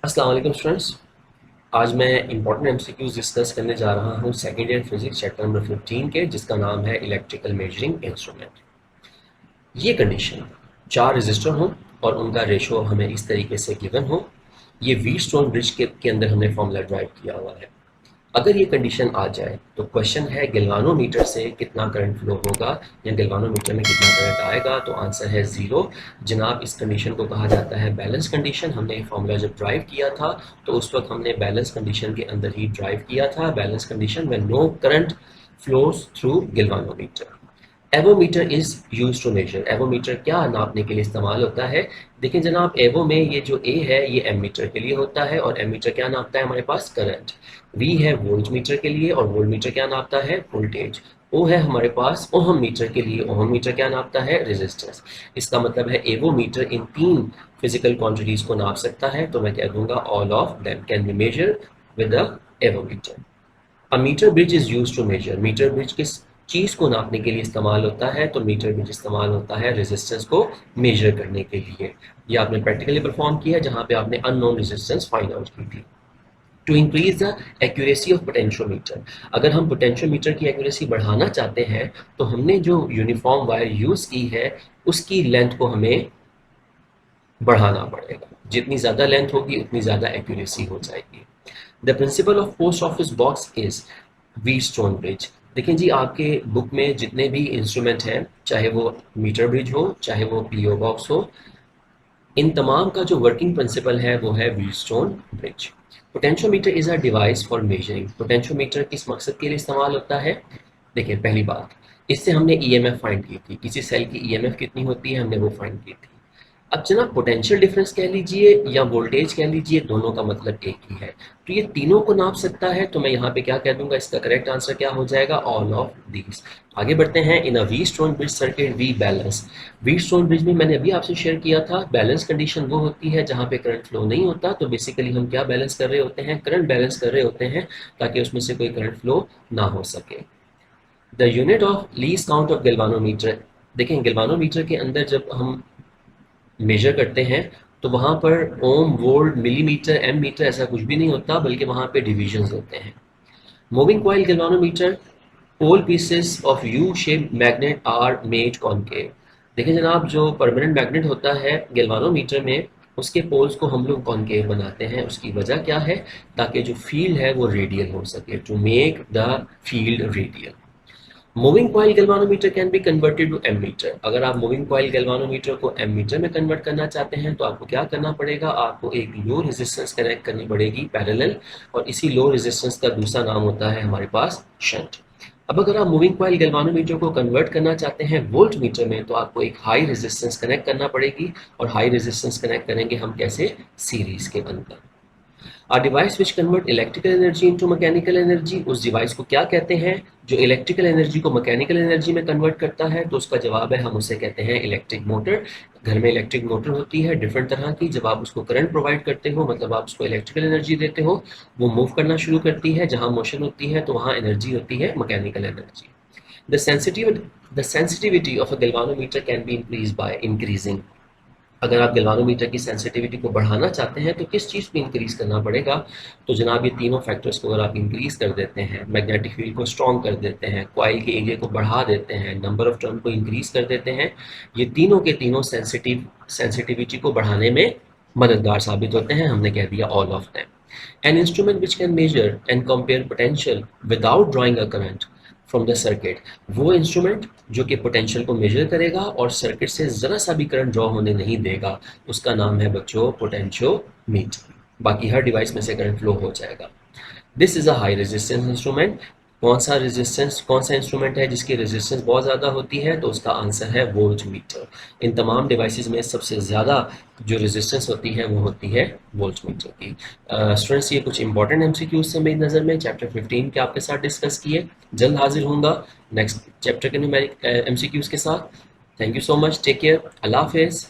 अस्सलाम वालेकुम स्टूडेंट्स। आज मैं इंपॉर्टेंट एमसीक्यूज डिस्कस करने जा रहा हूँ second year physics chapter number 15 के, जिसका नाम है इलेक्ट्रिकल मेजरिंग इंस्ट्रूमेंट। ये कंडीशन चार रजिस्टर हों और उनका रेशो हमें इस तरीके से गिवन हो। ये व्हीटस्टोन ब्रिज के अंदर हमने फॉर्मूला ड्राइव किया हुआ है। अगर ये कंडीशन आ जाए तो क्वेश्चन है गैल्वानोमीटर से कितना करंट फ्लो होगा या गैल्वानोमीटर में कितना करंट आएगा। तो आंसर है ज़ीरो। जनाब, इस कंडीशन को कहा जाता है बैलेंस कंडीशन। हमने ये फॉर्मूला जब ड्राइव किया था तो उस वक्त हमने बैलेंस कंडीशन के अंदर ही ड्राइव किया था। बैलेंस कंडीशन में no current flows through galvanometer. Avometer is use to measure. Avometer क्या नापने के लिए इस्तेमाल होता है? देखिए जनाब, एवो में ये जो ए है ये एमीटर के लिए होता है और एमीटर क्या नापता है? हमारे पास करंट। वी है वोल्ट मीटर के लिए और वोल्ट मीटर क्या नापता है? वोल्टेज। ओ है हमारे पास ओहम मीटर के लिए। ओहम मीटर क्या नापता है? रेजिस्टेंस। इसका मतलब है एवोमीटर इन तीन फिजिकल क्वांटिटीज को नाप सकता है। तो मैं कह दूंगा all of them can be measure with the avometer. A meter bridge is use to measure. Meter bridge किस चीज़ को नापने के लिए इस्तेमाल होता है? तो मीटर ब्रिज इस्तेमाल होता है रेजिस्टेंस को मेजर करने के लिए। ये आपने प्रैक्टिकली परफॉर्म किया है जहाँ पे आपने अननोन रेजिस्टेंस फाइंड आउट की थी। To increase the accuracy of potentiometer. अगर हम पोटेंशियोमीटर की एक्यूरेसी बढ़ाना चाहते हैं तो हमने जो यूनिफॉर्म वायर यूज़ की है उसकी लेंथ को हमें बढ़ाना पड़ेगा। जितनी ज़्यादा लेंथ होगी उतनी ज़्यादा एक्यूरेसी हो जाएगी। The principle of post office box is Wheatstone bridge. देखें जी, आपके बुक में जितने भी इंस्ट्रूमेंट हैं, चाहे वो मीटर ब्रिज हो चाहे वो पीओ बॉक्स हो, इन तमाम का जो वर्किंग प्रिंसिपल है वो है Wheatstone bridge. Potentiometer is a device for measuring. Potentiometer किस मकसद के लिए इस्तेमाल होता है? देखिए, पहली बात, इससे हमने ईएमएफ फाइंड की थी। किसी सेल की ईएमएफ कितनी होती है हमने वो फाइंड की थी। अब जनाब, पोटेंशियल डिफरेंस कह लीजिए या वोल्टेज कह लीजिए, दोनों का मतलब एक ही है। तो ये तीनों को नाप सकता है। तो मैं यहाँ पे क्या कह दूंगा, इसका करेक्ट आंसर क्या हो जाएगा? All of these. आगे बढ़ते हैं। In a wheatstone bridge circuit we balance. Wheatstone bridge में मैंने अभी आपसे शेयर किया था, बैलेंस कंडीशन वो होती है जहाँ पे करंट फ्लो नहीं होता। तो बेसिकली हम क्या बैलेंस कर रहे होते हैं? करंट बैलेंस कर रहे होते हैं ताकि उसमें से कोई करंट फ्लो ना हो सके। The unit of least count of galvanometer. देखें, गैल्वानोमीटर के अंदर जब हम मेजर करते हैं तो वहाँ पर ओम, वोल्ट, मिलीमीटर, एम मीटर ऐसा कुछ भी नहीं होता, बल्कि वहाँ पे डिविजन्स होते हैं। Moving coil galvanometer, pole pieces of U shape magnet are made concave. देखिए जनाब, जो परमानेंट मैग्नेट होता है गैल्वानोमीटर में, उसके पोल्स को हम लोग कॉनकेव बनाते हैं। उसकी वजह क्या है? ताकि जो फील्ड है वो रेडियल हो सके, to make the field radial. Moving coil galvanometer can be converted to ammeter. अगर आप मूविंग कॉइल गैल्वानोमीटर को एमीटर में कन्वर्ट करना चाहते हैं तो आपको क्या करना पड़ेगा? आपको एक लो रेजिस्टेंस कनेक्ट करनी पड़ेगी पैरेलल, और इसी लो रेजिस्टेंस का दूसरा नाम होता है हमारे पास शंट। अब अगर आप मूविंग कॉइल गैल्वानोमीटर को कन्वर्ट करना चाहते हैं वोल्ट मीटर में तो आपको एक हाई रेजिस्टेंस कनेक्ट करना पड़ेगी। और हाई रेजिस्टेंस कनेक्ट करेंगे हम कैसे? सीरीज के अंदर। A device which convert electrical energy into mechanical energy. उस डिवाइस को क्या कहते हैं जो इलेक्ट्रिकल एनर्जी को मैकेनिकल एनर्जी में कन्वर्ट करता है? तो उसका जवाब है, हम उसे कहते हैं इलेक्ट्रिक मोटर। घर में इलेक्ट्रिक मोटर होती है डिफरेंट तरह की। जब आप उसको करंट प्रोवाइड करते हो, मतलब आप उसको इलेक्ट्रिकल एनर्जी देते हो, वो मूव करना शुरू करती है। जहाँ मोशन होती है तो वहाँ एनर्जी होती है mechanical energy. The sensitivity of a galvanometer can be increase by increasing. अगर आप गैल्वानोमीटर की सेंसिटिविटी को बढ़ाना चाहते हैं तो किस चीज़ को इंक्रीज़ करना पड़ेगा? तो जनाब, ये तीनों फैक्टर्स को अगर आप इंक्रीज़ कर देते हैं, मैग्नेटिक फील्ड को स्ट्रॉन्ग कर देते हैं, कॉइल के एरिया को बढ़ा देते हैं, नंबर ऑफ टर्न को इंक्रीज़ कर देते हैं, ये तीनों के तीनों सेंसिटिविटी को बढ़ाने में मददगार साबित होते हैं। हमने कह दिया all of them. An instrument which can measure and compare potential without drawing a current from the circuit. वो इंस्ट्रूमेंट जो कि पोटेंशियल को मेजर करेगा और सर्किट से ज़रा सा भी करंट ड्रॉ होने नहीं देगा, उसका नाम है बच्चों पोटेंशियोमीटर। बाकी हर डिवाइस में से करंट फ्लो हो जाएगा। This is a high resistance instrument. कौन सा इंस्ट्रूमेंट है जिसकी रेजिस्टेंस बहुत ज़्यादा होती है? तो उसका आंसर है वोल्ट मीटर। इन तमाम डिवाइसेस में सबसे ज़्यादा जो रेजिस्टेंस होती है वो होती है वोल्ट मीटर की। स्टूडेंट्स, ये कुछ इंपॉर्टेंट एमसीक्यूज थे मेरी नज़र में चैप्टर 15 के आपके साथ डिस्कस किए। जल्द हाजिर होऊंगा नेक्स्ट चैप्टर के न्यूमेरिक एमसीक्यूज के साथ। Thank you so much, take care, अल्लाह हाफिज़।